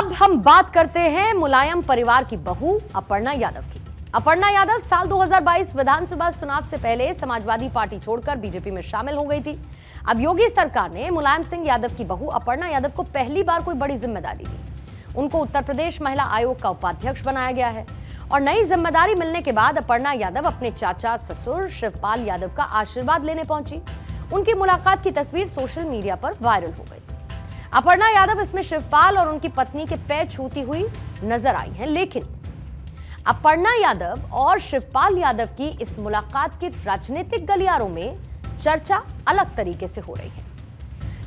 अब हम बात करते हैं मुलायम परिवार की बहू अपर्णा यादव की। अपर्णा यादव साल 2022 विधानसभा चुनाव से पहले समाजवादी पार्टी छोड़कर बीजेपी में शामिल हो गई थी। अब योगी सरकार ने मुलायम सिंह यादव की बहू अपर्णा यादव को पहली बार कोई बड़ी जिम्मेदारी दी। उनको उत्तर प्रदेश महिला आयोग का उपाध्यक्ष बनाया गया है और नई जिम्मेदारी मिलने के बाद अपर्णा यादव अपने चाचा ससुर शिवपाल यादव का आशीर्वाद लेने पहुंची। उनकी मुलाकात की तस्वीर सोशल मीडिया पर वायरल हो गई। अपर्णा यादव इसमें शिवपाल और उनकी पत्नी के पैर छूती हुई नजर आई हैं, लेकिन अपर्णा यादव और शिवपाल यादव की इस मुलाकात के राजनीतिक गलियारों में चर्चा अलग तरीके से हो रही है।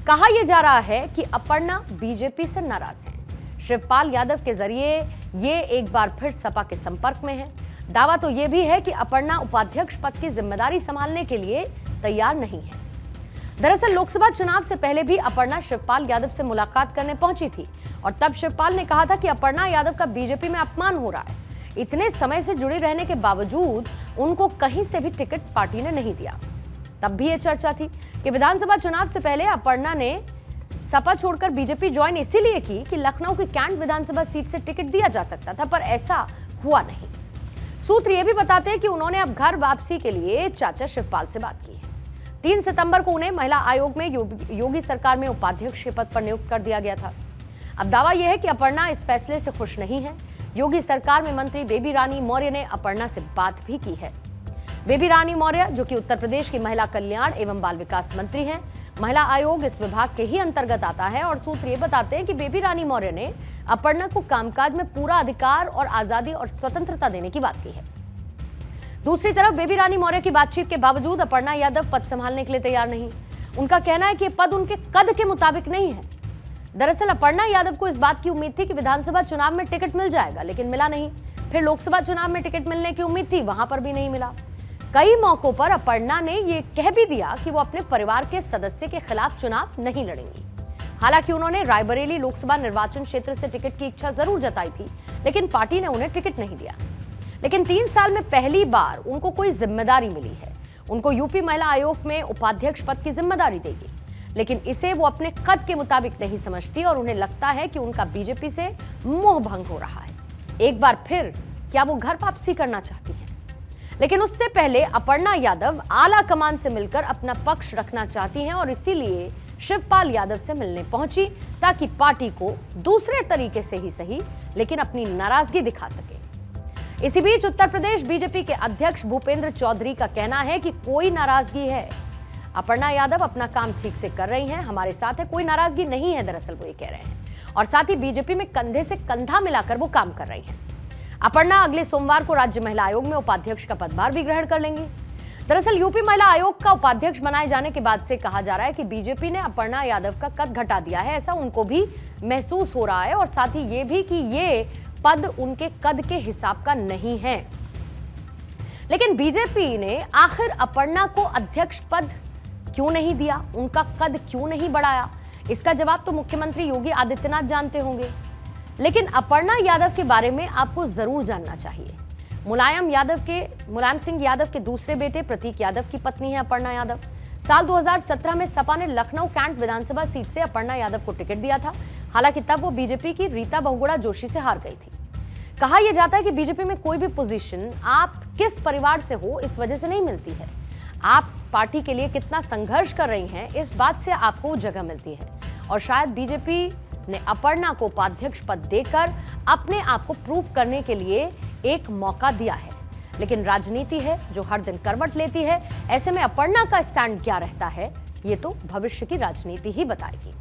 कहा यह जा रहा है कि अपर्णा बीजेपी से नाराज हैं। शिवपाल यादव के जरिए ये एक बार फिर सपा के संपर्क में है। दावा तो यह भी है कि अपर्णा उपाध्यक्ष पद की जिम्मेदारी संभालने के लिए तैयार नहीं है। दरअसल लोकसभा चुनाव से पहले भी अपर्णा शिवपाल यादव से मुलाकात करने पहुंची थी और तब शिवपाल ने कहा था कि अपर्णा यादव का बीजेपी में अपमान हो रहा है। इतने समय से जुड़े रहने के बावजूद उनको कहीं से भी टिकट पार्टी ने नहीं दिया। तब भी यह चर्चा थी कि विधानसभा चुनाव से पहले अपर्णा ने सपा छोड़कर बीजेपी ज्वाइन इसीलिए की कि लखनऊ की कैंट विधानसभा सीट से टिकट दिया जा सकता था, पर ऐसा हुआ नहीं। सूत्र यह भी बताते हैं कि उन्होंने अब घर वापसी के लिए चाचा शिवपाल से बात की है। 3 सितंबर को उन्हें महिला आयोग में योगी सरकार में उपाध्यक्ष के पद पर नियुक्त कर दिया गया था। अब दावा यह है कि अपर्णा इस फैसले से खुश नहीं है। योगी सरकार में मंत्री बेबी रानी मौर्य ने अपर्णा से बात भी की है। बेबी रानी मौर्य, जो कि उत्तर प्रदेश की महिला कल्याण एवं बाल विकास मंत्री हैं, महिला आयोग इस विभाग के ही अंतर्गत आता है और सूत्र ये बताते हैं कि बेबी रानी मौर्य ने अपर्णा को कामकाज में पूरा अधिकार और आजादी और स्वतंत्रता देने की बात की है। दूसरी तरफ बेबी रानी मौर्य की बातचीत के बावजूद अपर्णा यादव पद संभालने के लिए तैयार नहीं। उनका कहना है कि यह पद उनके कद के मुताबिक नहीं है। दरअसल अपर्णा यादव को इस बात की उम्मीद थी कि विधानसभा चुनाव में टिकट मिल जाएगा, लेकिन मिला नहीं। फिर लोकसभा चुनाव में टिकट मिलने की उम्मीद थी, वहां पर भी नहीं मिला। कई मौकों पर अपर्णा ने यह कह भी दिया कि वो अपने परिवार के सदस्य के खिलाफ चुनाव नहीं लड़ेंगी। हालांकि उन्होंने रायबरेली लोकसभा निर्वाचन क्षेत्र से टिकट की इच्छा जरूर जताई थी, लेकिन पार्टी ने उन्हें टिकट नहीं दिया। लेकिन 3 साल में पहली बार उनको कोई जिम्मेदारी मिली है। उनको यूपी महिला आयोग में उपाध्यक्ष पद की जिम्मेदारी देगी, लेकिन इसे वो अपने कद के मुताबिक नहीं समझती और उन्हें लगता है कि उनका बीजेपी से मोह भंग हो रहा है। एक बार फिर क्या वो घर वापसी करना चाहती हैं? लेकिन उससे पहले अपर्णा यादव आला कमान से मिलकर अपना पक्ष रखना चाहती हैं और इसीलिए शिवपाल यादव से मिलने पहुंची, ताकि पार्टी को दूसरे तरीके से ही सही लेकिन अपनी नाराजगी दिखा सके। इसी बीच उत्तर प्रदेश बीजेपी के अध्यक्ष भूपेंद्र चौधरी का कहना है कि कोई नाराजगी है, अपर्णा यादव अपना काम ठीक से कर रही हैं, हमारे साथ है, कोई नाराजगी नहीं है। दरअसल वो ये कह रहे हैं और साथ ही बीजेपी में कंधे से कंधा मिलाकर वो काम कर रही हैं। अपर्णा अगले सोमवार को राज्य महिला आयोग में उपाध्यक्ष का पदभार भी ग्रहण कर लेंगी। दरअसल यूपी महिला आयोग का उपाध्यक्ष बनाए जाने के बाद से कहा जा रहा है कि बीजेपी ने अपर्णा यादव का कद घटा दिया है, ऐसा उनको भी महसूस हो रहा है और साथ ही ये भी कि ये पद उनके कद के हिसाब का नहीं है। लेकिन बीजेपी ने आखिर अपर्णा को अध्यक्ष पद क्यों नहीं दिया, उनका कद क्यों नहीं बढ़ाया, इसका जवाब तो मुख्यमंत्री योगी आदित्यनाथ जानते होंगे। लेकिन अपर्णा यादव के बारे में आपको जरूर जानना चाहिए। मुलायम सिंह यादव के दूसरे बेटे प्रतीक यादव की पत्नी है अपर्णा यादव। साल 2017 में सपा ने लखनऊ कैंट विधानसभा सीट से अपर्णा यादव को टिकट दिया था। हालांकि तब वो बीजेपी की रीता बहुगुणा जोशी से हार गई थी। कहा यह जाता है कि बीजेपी में कोई भी पोजीशन आप किस परिवार से हो इस वजह से नहीं मिलती है, आप पार्टी के लिए कितना संघर्ष कर रही हैं इस बात से आपको जगह मिलती है। और शायद बीजेपी ने अपर्णा को उपाध्यक्ष पद देकर अपने आप को प्रूव करने के लिए एक मौका दिया है। लेकिन राजनीति है जो हर दिन करवट लेती है। ऐसे में अपर्णा का स्टैंड क्या रहता है, ये तो भविष्य की राजनीति ही बताएगी।